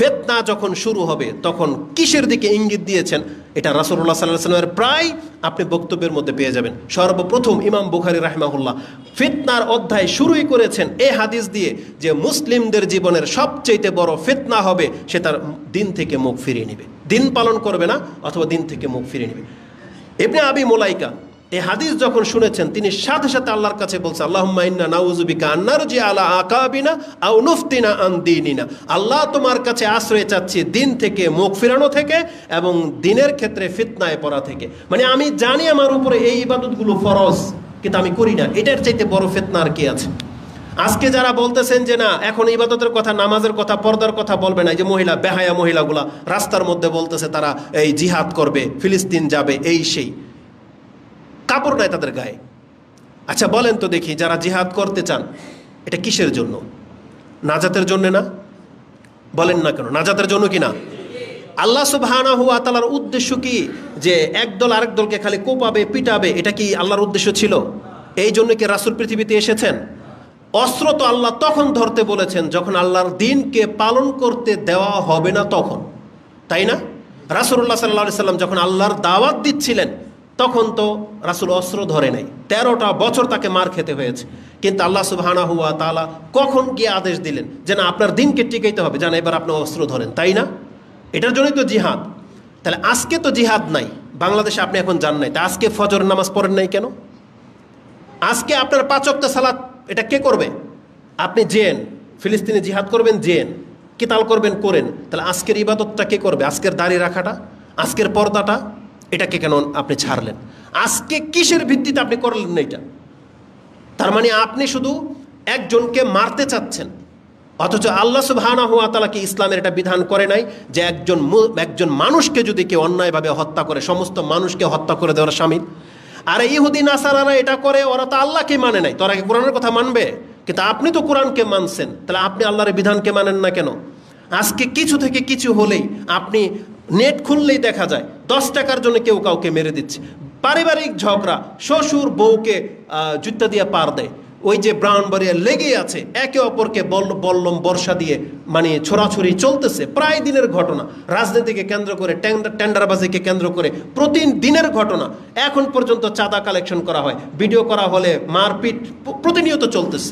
ফিতনা যখন শুরু হবে তখন কিসের দিকে ইঙ্গিত দিয়েছেন এটা রাসূলুল্লাহ সাল্লাল্লাহু আলাইহি ওয়াসাল্লামের প্রায় আপনি বক্তব্যের মধ্যে পেয়ে যাবেন। সর্বপ্রথম ইমাম বুখারী রাহিমাহুল্লাহ ফিতনার অধ্যায় শুরুই করেছেন এই হাদিস দিয়ে যে মুসলিমদের জীবনের সবচেয়ে বড় ফিতনা হবে সে তার দিন থেকে মুখ ফিরিয়ে নেবে, দিন পালন করবে না অথবা দিন থেকে মুখ ফিরিয়ে নেবে। ইবনে আবি মুলাইকা এই হাদিস যখন শুনেছেন তিনি সাথে সাথে আল্লাহর কাছে বলছেন, আল্লাহুম্মা ইন্না নাউযু বিকা আন নারজি আলা আকাবিনা আও নুফতিনা আন দীনিনা। আল্লাহ তোমার কাছে আশ্রয় চাচ্ছি দিন থেকে মুখ ফিরানো থেকে এবং দিনের ক্ষেত্রে ফিতনায় পড়া থেকে। মানে আমি জানি আমার উপরে এই ইবাদতগুলো ফরজ কিন্তু আমি করি না, এটার চাইতে বড় ফিতনা আর কি আছে? আজকে যারা বলতেছেন যে না এখন ইবাদতের কথা, নামাজের কথা, পর্দার কথা বলবে না, যে মহিলা বেহায়া মহিলাগুলা রাস্তার মধ্যে বলতেছে তারা এই জিহাদ করবে, ফিলিস্তিন যাবে, এই সেই, কাপড় নাই তাদের গায়ে। আচ্ছা বলেন তো দেখি, যারা জিহাদ করতে চান এটা কিসের জন্য? নাজাতের জন্য না? বলেন না কেন, নাজাতের জন্য কি না? আল্লাহ সুবহানাহু ওয়া তাআলার উদ্দেশ্য কি যে একদল আরেক দলকে খালি কোপাবে পিটাবে? এটা কি আল্লাহর উদ্দেশ্য ছিল? এই জন্য কি রাসূল পৃথিবীতে এসেছেন? অস্ত্র তো আল্লাহ তখন ধরতে বলেছেন যখন আল্লাহর দ্বীনকে পালন করতে দেওয়া হবে না তখন, তাই না? রাসূলুল্লাহ সাল্লাল্লাহু আলাইহি সাল্লাম যখন আল্লাহর দাওয়াত দিচ্ছিলেন তখন তো রাসূল অস্ত্র ধরে নাই, 13টা বছর তাকে মার খেতে হয়েছে। কিন্তু আল্লাহ সুবহানাহু ওয়া তাআলা কখন গিয়ে আদেশ দিলেন যে না আপনার দ্বীনকে টিকাইতে হবে, জানা এবার আপনি অস্ত্র ধরেন, তাই না? এটার জন্যই তো জিহাদ। তাহলে আজকে তো জিহাদ নাই বাংলাদেশে, আপনি এখন যান নাই, তা আজকে ফজর নামাজ পড়েন নাই কেন? আজকে আপনার 5 ওয়াক্ত সালাত এটা কে করবে? আপনি জেন, ফিলিস্তিনে জিহাদ করবেন জেন, কিতাল করবেন করেন, তাহলে আজকের ইবাদতটা কে করবে? আজকের দাড়ি রাখাটা, আজকের পর্দাটা, এটাকে কেন আপনি ছাড়লেন? আজকে কিসের ভিত্তিতে আপনি করলেন না এটা? তার মানে আপনি শুধু একজনকে মারতে চাচ্ছেন, অথচ আল্লাহ সুবহানাহু ওয়া তাআলা কি ইসলামের এটা বিধান করে নাই যে একজন মানুষকে যদি কেউ অন্যায়ভাবে হত্যা করে সমস্ত মানুষকে হত্যা করে দেওয়ার শামিল? আর ইহুদি নাসারারা এটা করে, ওরা তো আল্লাহকে মানে নাই, তোরা কি কোরআনের কথা মানবে? কিন্তু আপনি তো কোরআনকে মানছেন, তাহলে আপনি আল্লাহর বিধানকে মানেন না কেন? আজকে কিছু থেকে কিছু হলেই আপনি নেট খুললেই দেখা যায় 10 টাকার জন্য কেউ কাউকে মেরে দিচ্ছে। পারিবারিক ঝগড়া, শ্বশুর বউকে জুতা দিয়ে পার দেয়, ওই যে ব্রাহ্মণবাড়িয়া লেগেই আছে, একে অপরকে বল্লম বর্ষা দিয়ে মানে ছোড়াছুরি চলতেছে, প্রায় দিনের ঘটনা। রাজনীতিকে কেন্দ্র করে, টেন্ডারবাজিকে কেন্দ্র করে প্রতিদিনের ঘটনা। এখন পর্যন্ত চাঁদা কালেকশন করা হয়, ভিডিও করা হলে মারপিট প্রতিনিয়ত চলতেছে।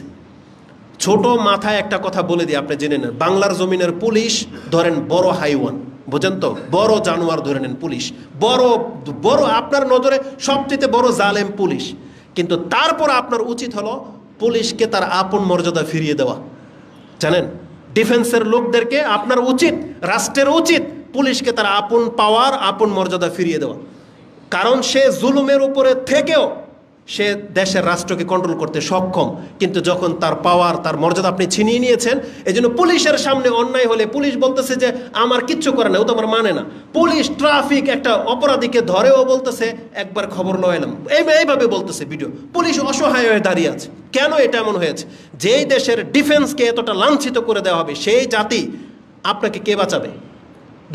ছোট মাথায় একটা কথা বলে দিই, আপনি জেনে নেন, বাংলার জমিনের পুলিশ ধরেন বড় হাইওয়ান, বোঝেন তো, বড় জানোয়ার ধরে নেন পুলিশ, বড় বড় আপনার নজরে সবচেয়ে বড় জালেম পুলিশ। কিন্তু তারপর আপনার উচিত হলো পুলিশকে তার আপন মর্যাদা ফিরিয়ে দেওয়া। জানেন, ডিফেন্সের লোকদেরকে আপনার উচিত, রাষ্ট্রের উচিত পুলিশকে তার আপন পাওয়ার, আপন মর্যাদা ফিরিয়ে দেওয়া। কারণ সে জুলুমের উপরে থেকেও সে দেশের রাষ্ট্রকে কন্ট্রোল করতে সক্ষম, কিন্তু যখন তার পাওয়ার, তার মর্যাদা আপনি ছিনিয়ে নিয়েছেন, এই জন্য পুলিশের সামনে অন্যায় হলে পুলিশ বলতেছে যে আমার কিচ্ছু করে না, ও তো আমার মানে না। পুলিশ ট্রাফিক একটা অপরাধীকে ধরে, ও বলতেছে একবার খবর লইলাম, এইভাবে বলতেছে ভিডিও। পুলিশ অসহায় হয়ে দাঁড়িয়ে আছে। কেন এটা এমন হয়েছে? যেই দেশের ডিফেন্সকে এতটা লাঞ্ছিত করে দেওয়া হবে, সেই জাতি আপনাকে কে বাঁচাবে?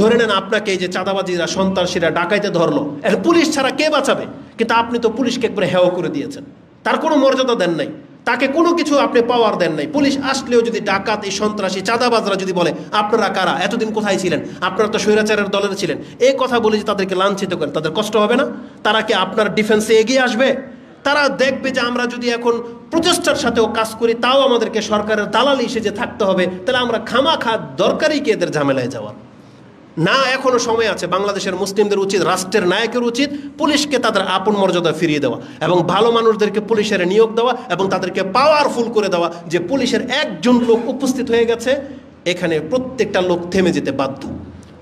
ধরে নেন আপনাকে এই যে চাঁদাবাজিরা, সন্ত্রাসীরা, ডাকাইতে ধরলো, এর পুলিশ ছাড়া কে বাঁচাবে? কিন্তু আপনি তো পুলিশকে একবারে হেয় করে দিয়েছেন, তার কোনো মর্যাদা দেন নাই, তাকে কোনো কিছু আপনি পাওয়ার দেন নাই। পুলিশ আসলেও যদি ডাকাত, এই সন্ত্রাসী, চাঁদাবাজরা যদি বলে আপনারা কারা, এতদিন কোথায় ছিলেন, আপনারা তো স্বৈরাচারের দলের ছিলেন, এই কথা বলে যে তাদেরকে লাঞ্ছিত করেন, তাদের কষ্ট হবে না? তারা কি আপনার ডিফেন্সে এগিয়ে আসবে? তারা দেখবে যে আমরা যদি এখন প্রচেষ্টার সাথেও কাজ করি তাও আমাদেরকে সরকারের দালালি সেজে থাকতে হবে, তাহলে আমরা খামাখা দরকারই কি এদের ঝামেলায় যাওয়ার? না, এখনো সময় আছে। বাংলাদেশের মুসলিমদের উচিত, রাষ্ট্রের নায়কের উচিত পুলিশকে তাদের আপন মর্যাদা ফিরিয়ে দেওয়া এবং ভালো মানুষদেরকে পুলিশের নিয়োগ দেওয়া এবং তাদেরকে পাওয়ারফুল করে দেওয়া, যে পুলিশের একজন লোক উপস্থিত হয়ে গেছে, এখানে প্রত্যেকটা লোক থেমে যেতে বাধ্য।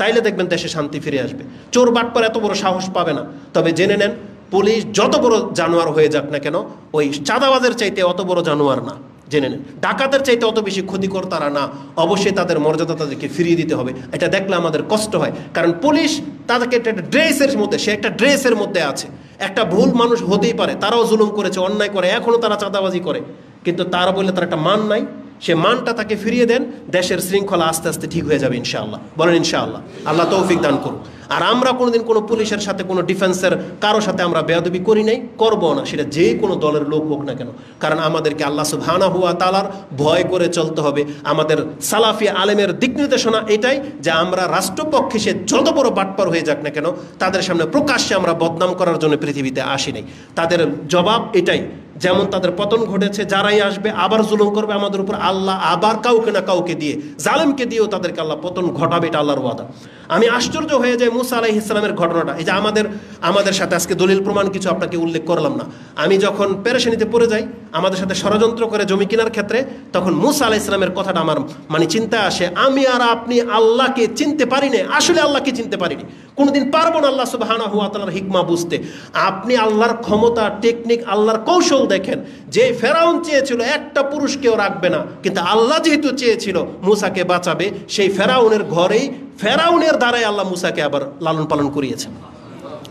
তাইলে দেখবেন দেশে শান্তি ফিরে আসবে। চোর বাটপার এত বড় সাহস পাবে না। তবে জেনে নেন, পুলিশ যত বড় জানোয়ার হয়ে যাক না কেন, ওই চাঁদাবাজের চাইতে অত বড় জানোয়ার না। জেনে নেন, ডাকাতের চাইতে অত বেশি ক্ষতিকর তারা না। অবশ্যই তাদের মর্যাদা তাদেরকে ফিরিয়ে দিতে হবে। এটা দেখলে আমাদের কষ্ট হয়, কারণ পুলিশ তাদেরকে একটা ড্রেসের মধ্যে, সে একটা ড্রেসের মধ্যে আছে। একটা ভুল মানুষ হতেই পারে, তারাও জুলুম করেছে, অন্যায় করে, এখনও তারা চাঁদাবাজি করে, কিন্তু তারা বললে তার একটা মান নাই। সে মানটা তাকে ফিরিয়ে দেন, দেশের শৃঙ্খলা আস্তে আস্তে ঠিক হয়ে যাবে ইনশাআল্লাহ। বলেন ইনশাআল্লাহ। আল্লাহ তৌফিক দান করুন। আর আমরা কোনোদিন কোনো পুলিশের সাথে, কোনো ডিফেন্সের কারোর সাথে আমরা বেয়াদবি করি নাই, করবো না, সেটা যে কোনো দলের লোক হোক না কেন। কারণ আমাদেরকে আল্লাহ সুবহানাহু ওয়া তাআলার ভয় করে চলতে হবে। আমাদের সালাফি আলেমের দিক নির্দেশনা এটাই যে আমরা রাষ্ট্রপক্ষে সে যত বড় বাটপার হয়ে যাক না কেন, তাদের সামনে প্রকাশ্যে আমরা বদনাম করার জন্য পৃথিবীতে আসি নাই। তাদের জবাব এটাই, যেমন তাদের পতন ঘটেছে, যারাই আসবে আবার জুলুম করবে আমাদের উপর, আল্লাহ আবার কাউকে না কাউকে দিয়ে, জালেমকে দিয়েও তাদেরকে আল্লাহ পতন ঘটাবে, এটা আল্লাহর ওয়াদা। আমি আশ্চর্য হয়ে যাই মুসা আলাইহিস সালামের ঘটনাটা। এই যে আমাদের সাথে আজকে দলিল প্রমাণ কিছু আপনাকে উল্লেখ করলাম না, আমি যখন পেরেশানিতে পড়ে যাই আমাদের সাথে ষড়যন্ত্র করে জমি কেনার ক্ষেত্রে, তখন মুসা আলাইহিস সালামের কথাটা আমার চিন্তা আসে, আমি আর আপনি আল্লাহকে চিনতে পারিনি, আসলে আল্লাহকে চিনতে পারিনি, কোনোদিন পারবো না আল্লাহ সুবহানাহু ওয়া তাআলার হিকমা বুঝতে। আপনি আল্লাহর ক্ষমতা, টেকনিক, আল্লাহর কৌশল দেখেন। যে ফেরাউন চেয়েছিল একটা পুরুষকেও রাখবে না, কিন্তু আল্লাহ যেহেতু চেয়েছিল মুসাকে বাঁচাবে, সেই ফেরাউনের ঘরেই ফেরাউনের দ্বারাই আল্লাহ মুসাকে আবার লালন পালন করিয়েছেন।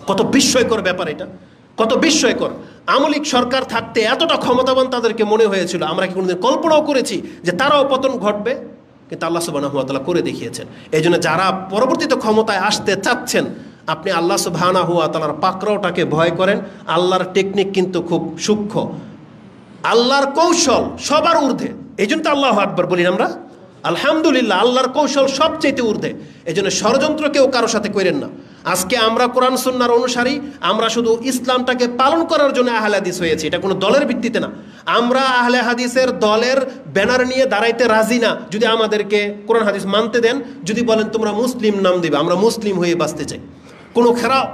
কত বিস্ময়কর ব্যাপার এটা, কত বিস্ময়কর। আমলিক সরকার থাকতে এতটা ক্ষমতাবান তাদেরকে মনে হয়েছিল, আমরা কি কোনোদিন কল্পনাও করেছি যে তারাও পতন ঘটবে? কিন্তু আল্লাহ সুবহানাহু ওয়া তাআলা করে দেখিয়েছেন। এই জন্য যারা পরবর্তীতে ক্ষমতায় আসতে চাচ্ছেন, আপনি আল্লাহ সুবহানাহু ওয়া তাআলার পাকড়াওটাকে ভয় করেন। আল্লাহর টেকনিক কিন্তু খুব সূক্ষ্ম, আল্লাহর কৌশল সবার ঊর্ধ্বে। এই জন্য তো আল্লাহু আকবার বলি আমরা, আলহামদুলিল্লাহ। আল্লাহর কৌশল সবচেয়ে ঊর্ধ্বে। এই জন্য ষড়যন্ত্র কেউ কারো সাথে করেন না। আজকে আমরা কোরআন সুন্নাহর অনুসারী, আমরা শুধু ইসলামটাকে পালন করার জন্য আহলে হাদিস হয়েছি, এটা কোনো দলের ভিত্তিতে না। আমরা আহলে হাদিসের দলের ব্যানার নিয়ে দাঁড়াইতে রাজি না। যদি আমাদেরকে কোরআন হাদিস মানতে দেন, যদি বলেন তোমরা মুসলিম নাম দিবে, আমরা মুসলিম হয়ে বাঁচতে চাই। কোনো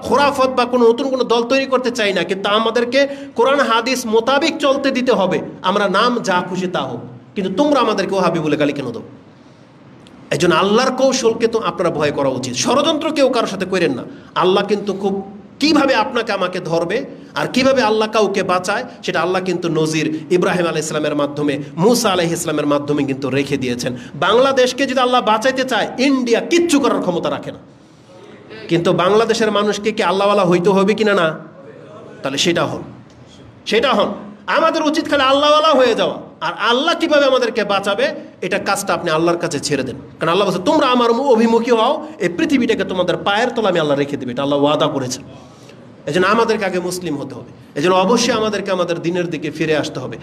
খোরাফত বা কোনো নতুন কোনো দল তৈরি করতে চাই না, কিন্তু আমাদেরকে কোরআন হাদিস মোতাবিক চলতে দিতে হবে। আমরা নাম যা খুশি তা হোক, কিন্তু তোমরা আমাদেরকে ওহাবি বলে গালি কেন দাও? এই জন্য আল্লাহর কৌশলকে তো আপনারা ভয় করা উচিত। ষড়যন্ত্র কেউ কারোর সাথে করেন না। আল্লাহ কিন্তু খুব কিভাবে আপনাকে আমাকে ধরবে আর কিভাবে আল্লাহ কাউকে বাঁচায়, সেটা আল্লাহ কিন্তু নজির ইব্রাহিম আলাইহিস সালামের মাধ্যমে, মুসা আলাইহিস সালামের মাধ্যমে কিন্তু রেখে দিয়েছেন। বাংলাদেশকে যদি আল্লাহ বাঁচাইতে চায়, ইন্ডিয়া কিচ্ছু করার ক্ষমতা রাখে না। কিন্তু বাংলাদেশের মানুষকে কি আল্লাহওয়ালা হইতে হবে কিনা? না, তাহলে সেটা হন। আমাদের উচিত খালি আল্লাহওয়ালা হয়ে যাওয়া। আর আল্লাহ কিভাবে আমাদেরকে বাঁচাবে, এটা কাজটা আপনি আল্লাহর কাছে ছেড়ে দেন। কারণ আল্লাহ বলছে তোমরা আমার অভিমুখী হও, এই পৃথিবীটাকে তোমাদের পায়ের তলা আমি আল্লাহ রেখে দেবে, এটা আল্লাহ ওয়াদা করেছেন। এই জন্য আমাদেরকে আগে মুসলিম হতে হবে। এই জন্য অবশ্যই আমাদেরকে আমাদের দিনের দিকে ফিরে আসতে হবে।